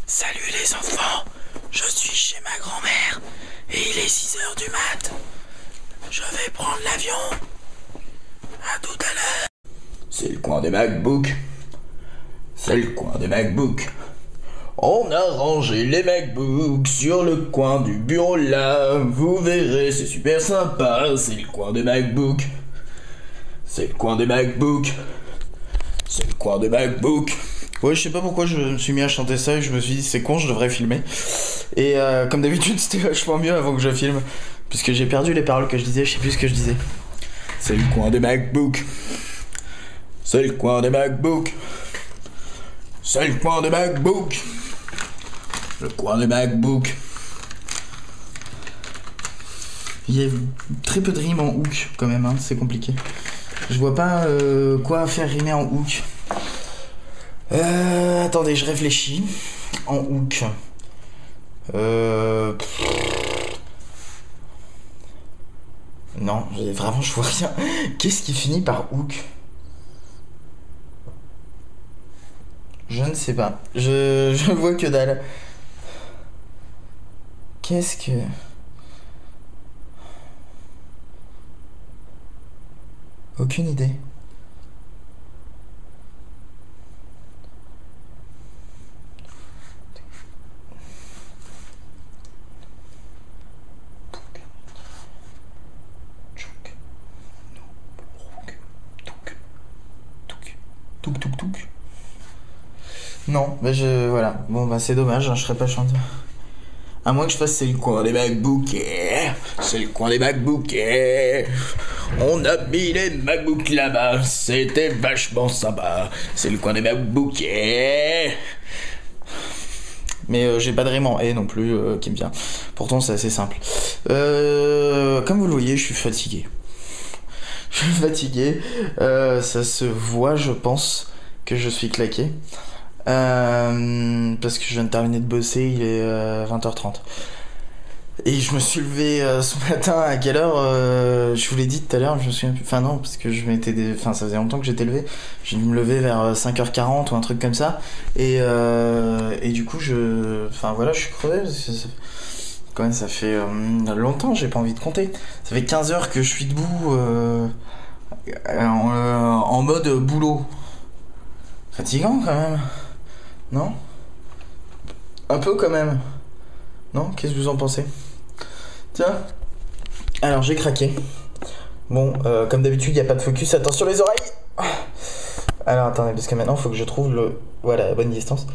Salut les enfants, je suis chez ma grand-mère et il est 6h du mat. Je vais prendre l'avion. À tout à l'heure. C'est le coin des MacBooks. C'est le coin des MacBooks. On a rangé les MacBooks sur le coin du bureau là. Vous verrez, c'est super sympa. C'est le coin des MacBooks. C'est le coin des MacBooks. C'est le coin des MacBooks. Ouais, je sais pas pourquoi je me suis mis à chanter ça et je me suis dit c'est con, je devrais filmer. Et comme d'habitude, c'était vachement mieux avant que je filme. Puisque j'ai perdu les paroles que je disais, je sais plus ce que je disais. C'est le coin des MacBooks. C'est le coin des MacBooks. C'est le coin des MacBooks. Le coin des MacBooks. Il y a très peu de rimes en hook quand même, hein, c'est compliqué. Je vois pas quoi faire rimer en hook. Attendez, je réfléchis. En hook. Non, vraiment, je vois rien. Qu'est-ce qui finit par hook? Je ne sais pas. Je vois que dalle. Qu'est-ce que... Aucune idée. Touk. Non, bah voilà. Bon bah c'est dommage, hein, je serais pas chanteur. À moins que je fasse c'est le coin des MacBooks. C'est le coin des MacBooks. On a mis les MacBooks là-bas. C'était vachement sympa. C'est le coin des MacBooks. Mais j'ai pas de rime en et non plus qui me vient. Pourtant c'est assez simple. Comme vous le voyez, je suis fatigué. Je suis fatigué. Ça se voit, je pense, que je suis claqué. Parce que je viens de terminer de bosser, il est 20h30. Et je me suis levé ce matin à quelle heure je vous l'ai dit tout à l'heure, je me souviens plus. Enfin non, parce que je m'étais... Enfin ça faisait longtemps que j'étais levé. J'ai dû me lever vers 5h40 ou un truc comme ça. Et du coup Enfin voilà, je suis crevé. Quand même ça fait longtemps, j'ai pas envie de compter. Ça fait 15 heures que je suis debout en mode boulot. Fatigant quand même. Non? Un peu quand même. Non? Qu'est-ce que vous en pensez? Tiens. Alors j'ai craqué. Bon, comme d'habitude, il n'y a pas de focus. Attention les oreilles. Alors attendez, parce que maintenant, il faut que je trouve la bonne distance.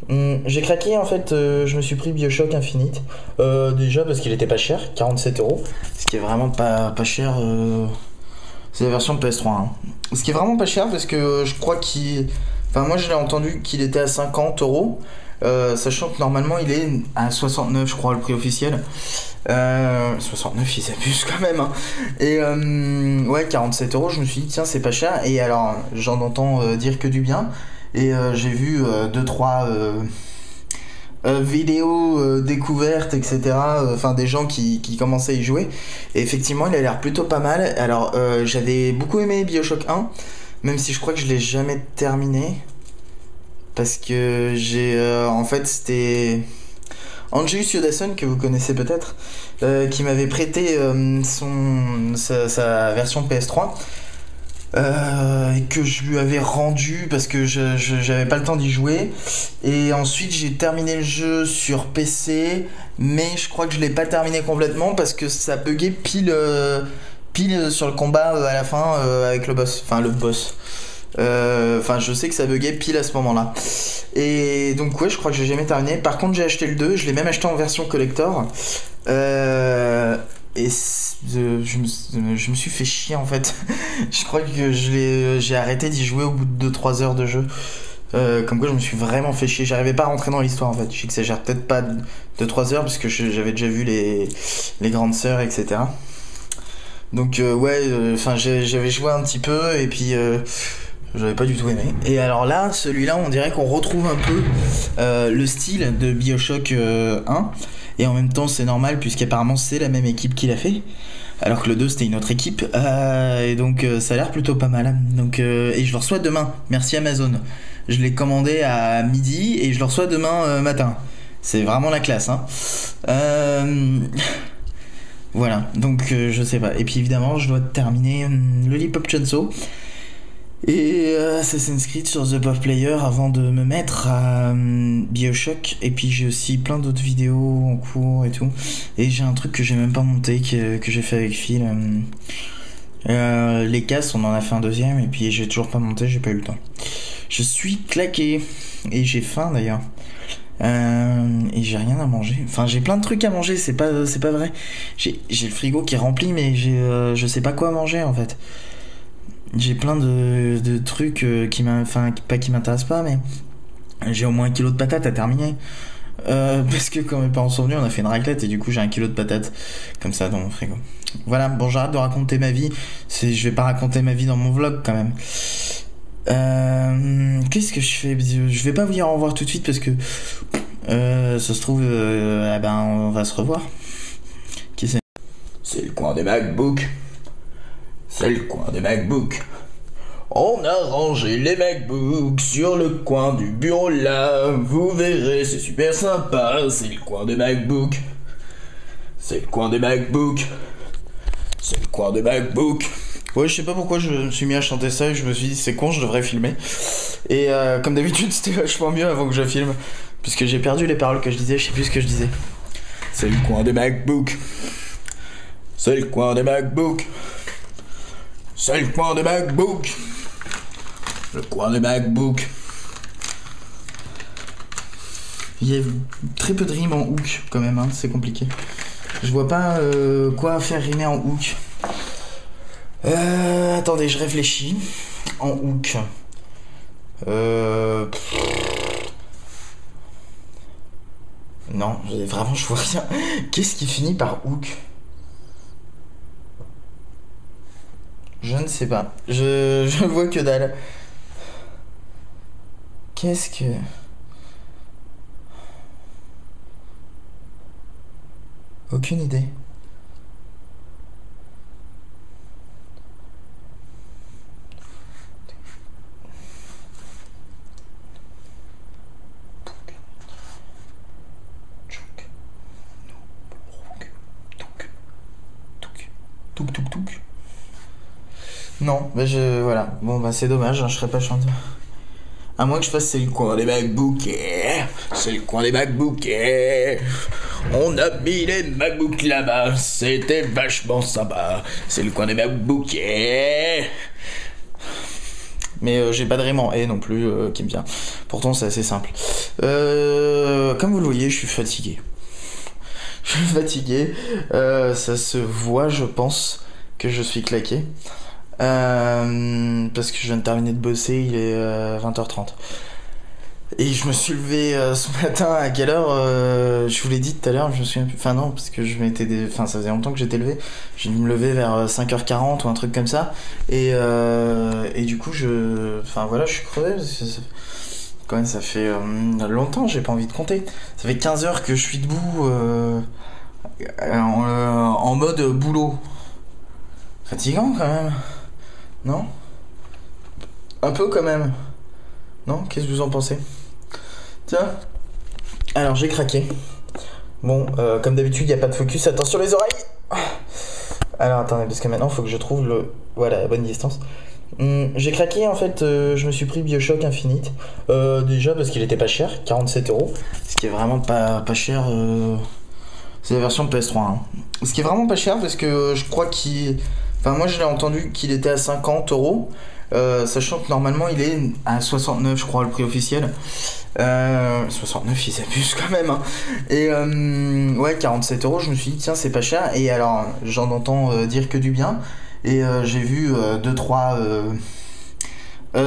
J'ai craqué en fait, je me suis pris BioShock Infinite. Déjà parce qu'il était pas cher, 47€. Ce qui est vraiment pas cher. C'est la version PS3. Hein. Ce qui est vraiment pas cher parce que je crois qu'il... Enfin moi je l'ai entendu qu'il était à 50€. Sachant que normalement il est à 69 je crois le prix officiel. 69 ils abusent quand même hein. Et ouais 47€, je me suis dit tiens c'est pas cher. Et alors j'en entends dire que du bien. Et j'ai vu 2-3 vidéos découvertes etc. Enfin des gens qui commençaient à y jouer. Et effectivement il a l'air plutôt pas mal. Alors j'avais beaucoup aimé BioShock 1. Même si je crois que je l'ai jamais terminé. Parce que j'ai... en fait, c'était Angelus Yodasson, que vous connaissez peut-être, qui m'avait prêté sa version PS3. Et que je lui avais rendu parce que j'avais pas le temps d'y jouer. Et ensuite, j'ai terminé le jeu sur PC. Mais je crois que je l'ai pas terminé complètement parce que ça buguait pile sur le combat à la fin avec le boss. Enfin, le boss. Enfin, je sais que ça buguait pile à ce moment-là. Et donc, ouais, je crois que j'ai jamais terminé. Par contre, j'ai acheté le 2. Je l'ai même acheté en version collector. Et je me suis fait chier en fait. Je crois que j'ai arrêté d'y jouer au bout de 2-3 heures de jeu. Comme quoi, je me suis vraiment fait chier. J'arrivais pas à rentrer dans l'histoire en fait. Je sais que ça gère peut-être pas 2-3 heures parce que j'avais déjà vu les grandes sœurs, etc. Donc ouais, enfin j'avais joué un petit peu et puis j'avais pas du tout aimé. Et alors là, celui-là, on dirait qu'on retrouve un peu le style de BioShock 1. Et en même temps, c'est normal puisqu'apparemment c'est la même équipe qui l'a fait. Alors que le 2 c'était une autre équipe. Et donc ça a l'air plutôt pas mal. Donc, et je le reçois demain. Merci Amazon. Je l'ai commandé à midi et je le reçois demain matin. C'est vraiment la classe, hein. Voilà, donc je sais pas. Et puis évidemment, je dois terminer Lollipop Chainsaw et Assassin's Creed sur The Puff Player avant de me mettre à BioShock. Et puis j'ai aussi plein d'autres vidéos en cours et tout. Et j'ai un truc que j'ai même pas monté, que j'ai fait avec Phil. Les casses, on en a fait un deuxième. Et puis j'ai toujours pas monté, j'ai pas eu le temps. Je suis claqué. Et j'ai faim d'ailleurs. Et j'ai rien à manger. Enfin, j'ai plein de trucs à manger, c'est pas vrai. J'ai le frigo qui est rempli, mais je sais pas quoi manger en fait. J'ai plein de trucs pas qui m'intéressent pas, mais j'ai au moins 1 kilo de patates à terminer. Parce que quand mes parents sont venus, on a fait une raclette et du coup j'ai 1 kilo de patates comme ça dans mon frigo. Voilà, bon, j'arrête de raconter ma vie. Je vais pas raconter ma vie dans mon vlog quand même. Qu'est-ce que je fais? Je vais pas vous dire au revoir tout de suite parce que ça se trouve on va se revoir. Qui c'est? C'est le coin des MacBooks. C'est le coin des MacBooks. On a rangé les MacBooks sur le coin du bureau là. Vous verrez, c'est super sympa. C'est le coin des MacBooks. C'est le coin des MacBooks. C'est le coin des MacBooks. Ouais, je sais pas pourquoi je me suis mis à chanter ça et je me suis dit c'est con, je devrais filmer. Et comme d'habitude, c'était vachement mieux avant que je filme. Puisque j'ai perdu les paroles que je disais, je sais plus ce que je disais. C'est le coin des MacBooks. C'est le coin des MacBooks. C'est le coin des MacBooks. Le coin des MacBooks. Il y a très peu de rimes en hook quand même, hein, c'est compliqué. Je vois pas quoi faire rimer en hook. Attendez, je réfléchis. En hook. Non, vraiment, je vois rien. Qu'est-ce qui finit par hook? Je ne sais pas. Je vois que dalle. Qu'est-ce que... Aucune idée. Non, mais voilà. Bon, bah c'est dommage, hein, je serais pas chanteur. À moins que je fasse c'est le coin des MacBooks. C'est le coin des MacBooks. On a mis les MacBooks là-bas. C'était vachement sympa. C'est le coin des MacBooks. Mais j'ai pas de rime en et non plus qui me vient. Pourtant c'est assez simple. Comme vous le voyez, je suis fatigué. Je suis fatigué. Ça se voit, je pense, que je suis claqué. Parce que je viens de terminer de bosser, il est 20h30. Et je me suis levé ce matin à quelle heure je vous l'ai dit tout à l'heure, je me souviens plus. Enfin non, parce que ça faisait longtemps que j'étais levé. J'ai dû me lever vers 5h40 ou un truc comme ça. Et du coup, enfin voilà, je suis crevé. Quand même, ça fait longtemps, j'ai pas envie de compter. Ça fait 15 heures que je suis debout en mode boulot. Fatigant quand même. Non? Un peu quand même. Non? Qu'est-ce que vous en pensez? Tiens. Alors j'ai craqué. Bon, comme d'habitude, il n'y a pas de focus. Attention les oreilles. Alors attendez, parce que maintenant, il faut que je trouve la bonne distance. J'ai craqué en fait, je me suis pris BioShock Infinite. Déjà parce qu'il était pas cher, 47€. Ce qui est vraiment pas cher. C'est la version PS3. Hein. Ce qui est vraiment pas cher parce que je crois Enfin, moi je l'ai entendu qu'il était à 50€, sachant que normalement il est à 69, je crois, le prix officiel. 69, ils abusent quand même. Hein. Et ouais, 47€, je me suis dit, tiens, c'est pas cher. Et alors, j'en entends dire que du bien. Et j'ai vu 2-3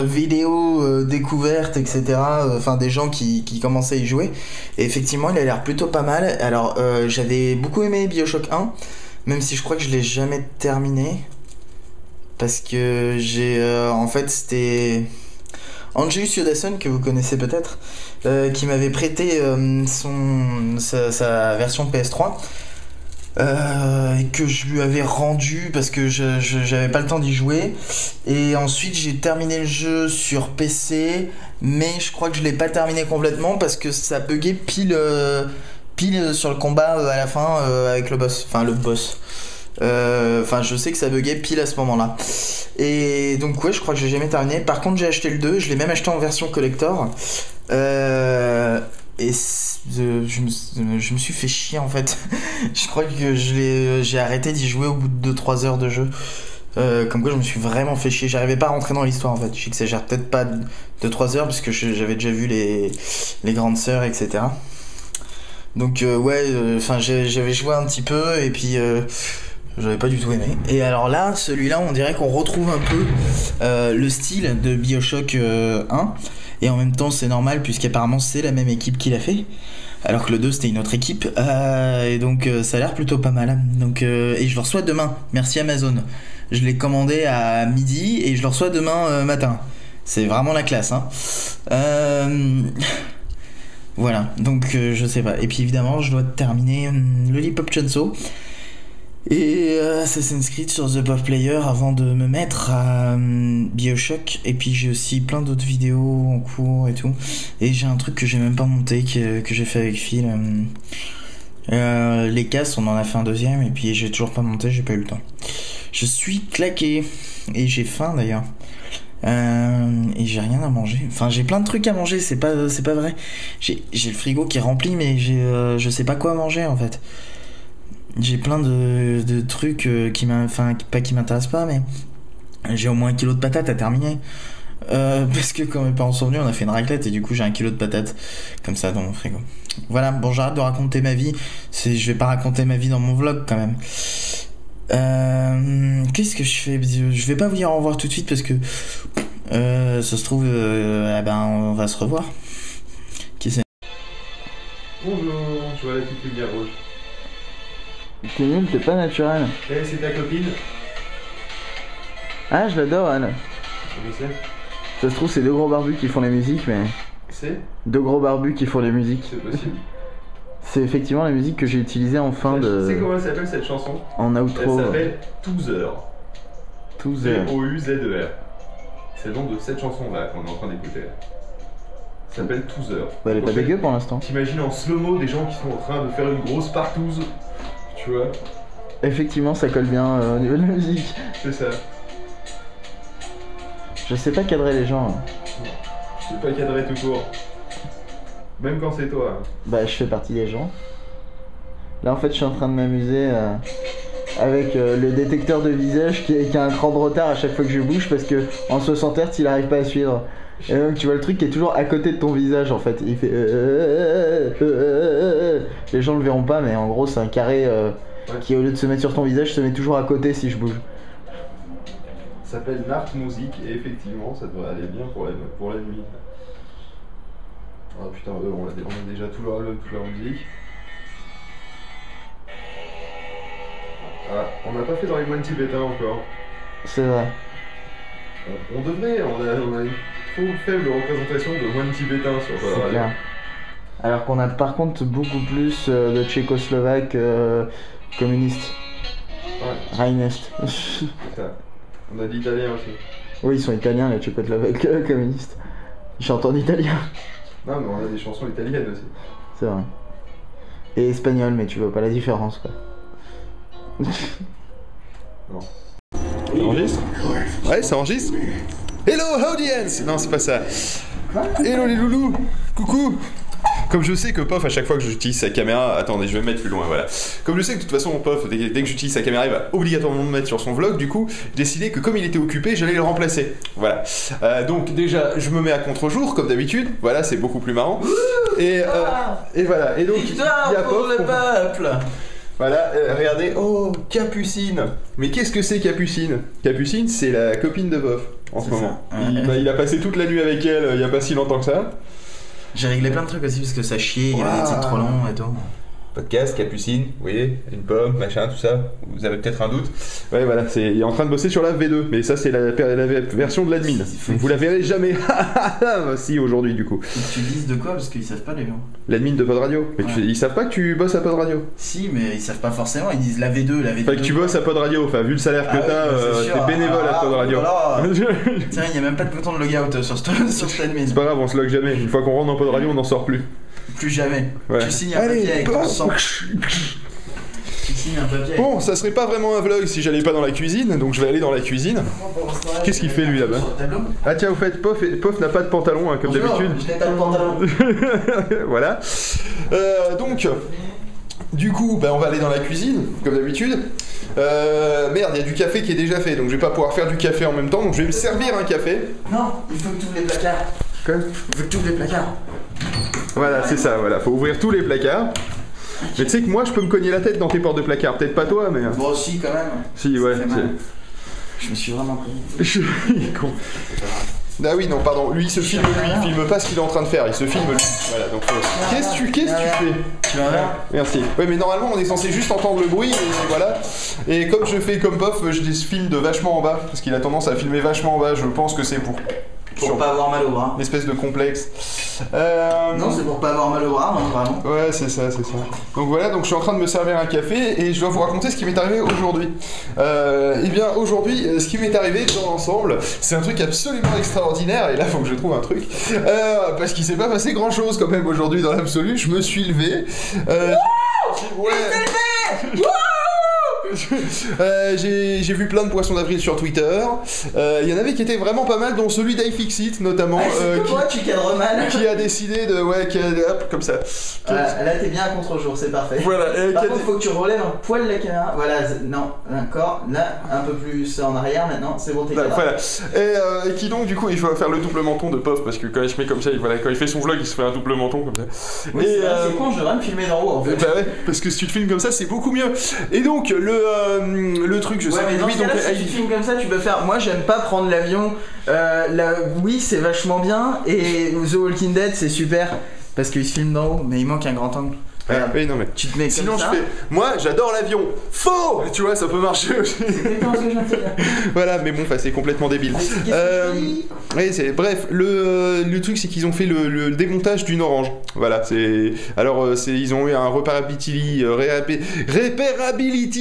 vidéos découvertes, etc. Enfin, des gens qui commençaient à y jouer. Et effectivement, il a l'air plutôt pas mal. Alors, j'avais beaucoup aimé BioShock 1. Même si je crois que je l'ai jamais terminé. Parce que en fait, c'était Angelus Yodasson, que vous connaissez peut-être, qui m'avait prêté sa version PS3. Et que je lui avais rendu parce que j'avais pas le temps d'y jouer. Et ensuite, j'ai terminé le jeu sur PC. mais je crois que je l'ai pas terminé complètement parce que ça buguait pile sur le combat à la fin avec le boss. Enfin, le boss. Enfin, je sais que ça buguait pile à ce moment-là. Et donc, ouais, je crois que j'ai jamais terminé. Par contre, j'ai acheté le 2, je l'ai même acheté en version collector. Et je me suis fait chier en fait. Je crois que j'ai arrêté d'y jouer au bout de 2-3 heures de jeu. Comme quoi je me suis vraiment fait chier. J'arrivais pas à rentrer dans l'histoire en fait. J'exagère peut-être pas de 3 heures parce que j'avais déjà vu les grandes sœurs, etc. Donc ouais, enfin j'avais joué un petit peu et puis j'avais pas du tout aimé. Et alors là, celui-là, on dirait qu'on retrouve un peu le style de BioShock 1. Et en même temps, c'est normal puisqu'apparemment c'est la même équipe qui l'a fait. Alors que le 2 c'était une autre équipe. Et donc ça a l'air plutôt pas mal. Donc, et je le reçois demain. Merci Amazon. Je l'ai commandé à midi et je le reçois demain matin. C'est vraiment la classe. Voilà, donc je sais pas. Et puis évidemment, je dois terminer Lollipop Chainsaw et Assassin's Creed sur The Buff Player avant de me mettre à BioShock. Et puis j'ai aussi plein d'autres vidéos en cours et tout. Et j'ai un truc que j'ai même pas monté, que j'ai fait avec Phil. Les casses, on en a fait un deuxième. Et puis j'ai toujours pas monté, j'ai pas eu le temps. Je suis claqué. Et j'ai faim d'ailleurs. Et j'ai rien à manger. Enfin, j'ai plein de trucs à manger, c'est pas vrai. J'ai le frigo qui est rempli, mais je sais pas quoi manger en fait. J'ai plein de trucs qui m'intéressent pas, mais j'ai au moins 1 kilo de patates à terminer. Parce que quand mes parents sont venus, on a fait une raclette et du coup j'ai 1 kilo de patates comme ça dans mon frigo. Voilà, bon, j'arrête de raconter ma vie. Je vais pas raconter ma vie dans mon vlog quand même. Qu'est-ce que je fais? Je vais pas vous dire au revoir tout de suite parce que ça se trouve on va se revoir. Qui c'est? Bonjour, je vois la petite lumière rouge. T'es nul, t'es pas naturel. Eh, c'est ta copine? Ah, je l'adore elle. Je sais. Ça se trouve c'est 2 gros barbus qui font les musiques, mais... C'est? 2 gros barbus qui font les musiques. C'est possible. C'est effectivement la musique que j'ai utilisée en fin de... Tu sais comment elle s'appelle cette chanson? En outro. Elle s'appelle Toozer. Toozer. T-O-U-Z-E-R. C'est le nom de cette chanson-là qu'on est en train d'écouter. Ça s'appelle Toozer. Bah, elle est pas dégueu pour l'instant. T'imagines en slow-mo des gens qui sont en train de faire une grosse partouze, tu vois? Effectivement, ça colle bien au niveau de la musique. C'est ça. Je sais pas cadrer les gens. Je sais pas cadrer tout court. Même quand c'est toi. Bah, je fais partie des gens. Là, en fait, je suis en train de m'amuser avec le détecteur de visage qui a un cran de retard à chaque fois que je bouge parce que en 60 Hz, il arrive pas à suivre. Et donc, tu vois le truc qui est toujours à côté de ton visage en fait. Il fait. Les gens le verront pas, mais en gros, c'est un carré qui, au lieu de se mettre sur ton visage, se met toujours à côté si je bouge. Ça s'appelle Nart Music et effectivement, ça devrait aller bien pour la nuit. Ah putain, on a déjà toute leur musique. Ah, on n'a pas fait dans les moines tibétains encore. C'est vrai. On devrait, on a une trop faible représentation de moines tibétains sur la radio. Clair. Alors qu'on a par contre beaucoup plus de tchécoslovaques communistes. Ouais. Rheinest. C'est ça. On a de l'italien aussi. Oui, ils sont italiens les tchécoslovaques communistes. Ils chantent en italien. Non, mais on a des chansons italiennes aussi. C'est vrai. Et espagnol, mais tu vois pas la différence quoi. Non. Ça enregistre? Ouais, ça enregistre. Hello audience! Non, c'est pas ça. Hello les loulous! Coucou! Comme je sais que Pof, à chaque fois que j'utilise sa caméra... Attendez, je vais me mettre plus loin, voilà. Comme je sais que de toute façon, Pof, dès que j'utilise sa caméra, il va obligatoirement me mettre sur son vlog, du coup, j'ai décidé que comme il était occupé, j'allais le remplacer. Voilà. Donc déjà, je me mets à contre-jour, comme d'habitude. Voilà, c'est beaucoup plus marrant. Et voilà. Et donc, il y a pour Pof... le peuple. Voilà, regardez, oh, Capucine. Mais qu'est-ce que c'est Capucine? Capucine, c'est la copine de Pof, en ce moment. Il a passé toute la nuit avec elle, il y a pas si longtemps que ça. J'ai réglé plein de trucs aussi parce que ça chiait, il y avait des titres trop longs et tout. Podcast, Capucine, vous voyez, une pomme, machin, tout ça. Vous avez peut-être un doute. Ouais, voilà, il est en train de bosser sur la V2, mais ça c'est la version de l'admin. Donc vous la verrez jamais. Si, aujourd'hui du coup. Faut que tu dises de quoi, parce qu'ils savent pas les gens. L'admin de Pod Radio. Mais Ouais. ils savent pas que tu bosses à Pod Radio. Si, mais ils savent pas forcément, ils disent la V2, la V2. Enfin, que tu bosses à Pod Radio, enfin, vu le salaire que t'es bénévole à Pod Radio. Tiens, il y a même pas de bouton de logout sur cet admin. C'est pas grave, on se log jamais. Une fois qu'on rentre dans Pod Radio, on n'en sort plus. Plus jamais. Ouais. Tu signes un papier avec ton sang. Tu signes un papier avec... Bon, ça serait pas vraiment un vlog si j'allais pas dans la cuisine, donc je vais aller dans la cuisine. Qu'est-ce qu'il fait lui là-bas? Ah tiens, au fait, Pof n'a pas de pantalon, hein, comme d'habitude. Je n'ai pas de pantalon. Voilà. Donc, du coup, on va aller dans la cuisine, comme d'habitude. Merde, il y a du café qui est déjà fait, donc je vais pas pouvoir faire du café en même temps, donc je vais me servir un café. Non, il faut que tu ouvres les placards. Quoi? Il faut que tu ouvres les placards. Voilà, c'est ça, voilà. Faut ouvrir tous les placards. Mais tu sais que moi, je peux me cogner la tête dans tes portes de placard. Peut-être pas toi, mais... Bon, si, quand même. Si, ouais. Je me suis vraiment cogné. Je suis con. Ah oui, non, pardon. Lui, il se filme, il filme pas ce qu'il est en train de faire. Il se filme, lui. Voilà, donc... Qu'est-ce que tu fais? Tu vas voir. Merci. Ouais, mais normalement, on est censé juste entendre le bruit, et voilà. Et comme je fais comme Pof, je les filme de vachement en bas. Parce qu'il a tendance à filmer vachement en bas. Je pense que c'est pour pas avoir mal au bras. Une espèce de complexe. Non, c'est pour pas avoir mal au bras, hein, vraiment. Ouais, c'est ça. Donc voilà, donc je suis en train de me servir un café et je dois vous raconter ce qui m'est arrivé aujourd'hui. Eh bien, aujourd'hui, ce qui m'est arrivé dans l'ensemble, c'est un truc absolument extraordinaire. Et là, faut que je trouve un truc. Parce qu'il s'est pas passé grand chose quand même aujourd'hui dans l'absolu. Je me suis levé. J'ai vu plein de poissons d'avril sur Twitter. Il y en avait qui étaient vraiment pas mal, dont celui d'iFixit notamment. Moi, tu cadres mal. Qui a décidé de. Ouais, hop, comme ça. Là, t'es bien à contre-jour, c'est parfait. Voilà. Par contre, faut que tu relèves un poil la caméra. Voilà, non, d'accord. Là, un peu plus en arrière maintenant, c'est bon, t'es cadré. Voilà. Et qui donc, du coup, il faut faire le double menton de Pof, parce que quand il se met comme ça, voilà, quand il fait son vlog, il se fait un double menton comme ça. Oui, c'est con, je devrais me filmer d'en haut en fait. Bah ouais, parce que si tu te filmes comme ça, c'est beaucoup mieux. Et donc, le truc, je sais mais dans ce cas-là, si tu filmes comme ça, tu peux faire. Moi, j'aime pas prendre l'avion. Oui, c'est vachement bien. Et The Walking Dead, c'est super. Parce qu'il se filme d'en haut, mais il manque un grand angle. Oui, non, mais. Tu te mets sinon, comme ça. je fais. Moi, j'adore l'avion. Faux. Tu vois, ça peut marcher aussi. C'est exactement ce que je viens de te dire. Voilà, mais bon, c'est complètement débile. Oui, bref, le truc, c'est qu'ils ont fait le démontage d'une orange. Voilà, c'est. Alors, ils ont eu un repairability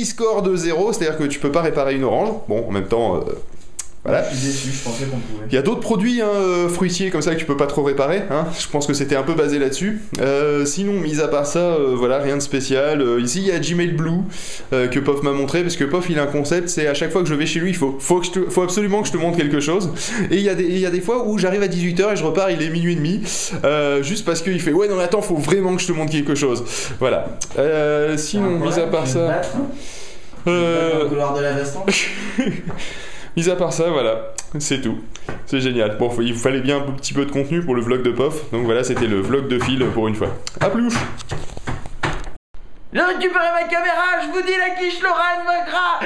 score de 0, c'est-à-dire que tu peux pas réparer une orange. Bon, en même temps. Voilà. Je suis déçu, je pensais qu'on pouvait. Il y a d'autres produits fruitiers comme ça que tu peux pas trop réparer. Hein. Je pense que c'était un peu basé là-dessus. Sinon, mis à part ça, voilà, rien de spécial. Ici, il y a Gmail Blue que Pof m'a montré parce que Pof, il a un concept, c'est à chaque fois que je vais chez lui, il faut absolument que je te montre quelque chose. Et il y a des fois où j'arrive à 18h et je repars, il est minuit et demi, juste parce qu'il fait ouais non mais attends, faut vraiment que je te montre quelque chose. Voilà. Sinon, mis à part ça. Dans le couloir de la veston. Mis à part ça, voilà, c'est tout. C'est génial. Bon, il fallait bien un petit peu de contenu pour le vlog de Pof. Donc voilà, c'était le vlog de Phil pour une fois. A plus. J'ai récupéré ma caméra, je vous dis la quiche Lorraine, ma gras.